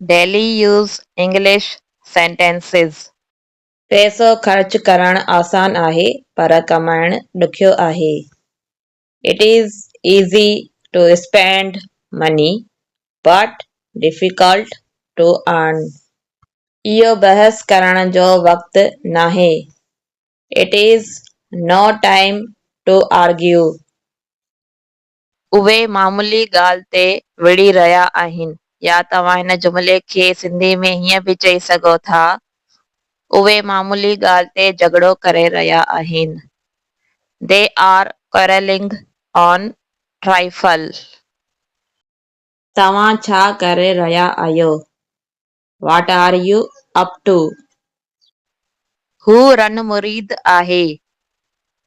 Daily use English sentences. पैसो ख़र्च करणु आसान आहे पर कमाइणु ॾुखियो आहे. It is easy to spend money but difficult to earn. इहो बहस करण जो वक़्तु नाहे. It is no time to argue. उहे मामूली ॻाल्हि ते विड़ी रहिया आहिनि. या तव्हां हिन जुमिले खे सिंधी में हीअं बि चई सघो था, उहे मामूली ॻाल्हि ते झगड़ो करे रहिया आहिनि. They are quarreling on trifle. तव्हां छा करे रहिया आहियो? What are you up to? हू रन मुरीद आहे.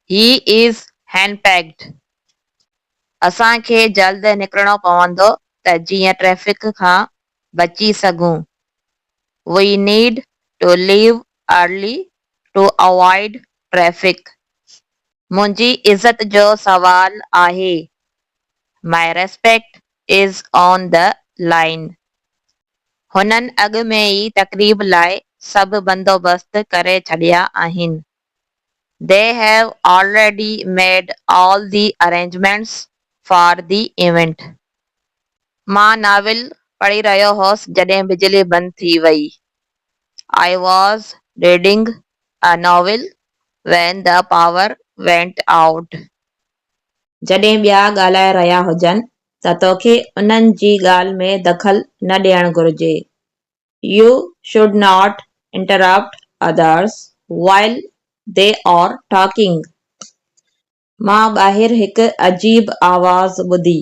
He is handpacked. असांखे जल्द निकिरणो पवंदो त जीअं ट्रैफ़िक खां बची सघूं. We need to leave early to avoid traffic. मुंहिंजी इज़त जो सवाल आहे. My respect is on the line. हुननि अॻु में ई तक़रीब लाइ सभु बंदोबस्त करे छॾिया आहिनि. They have already made all the arrangements for the event. मां नाविल पढ़ी रहियो हुअसि जॾहिं बिजली बंदि थी वई. I was reading a novel when the power went out. जॾहिं ॿिया ॻाल्हाए रहिया हुजनि त तोखे उन्हनि जी ॻाल्हि में दख़ल न ॾियणु घुरिजे. You should not interrupt others while they are talking. मां ॿाहिरि हिकु अजीब आवाज़ ॿुधी.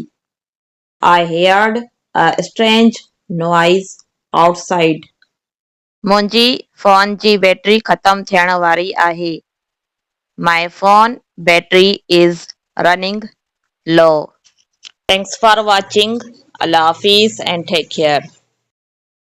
I heard a strange noise outside. मुंहिंजी फ़ोन जी बैटरी ख़तम थियण वारी आहे. My phone battery is running low. Thanks for watching. Allah Hafiz and take care.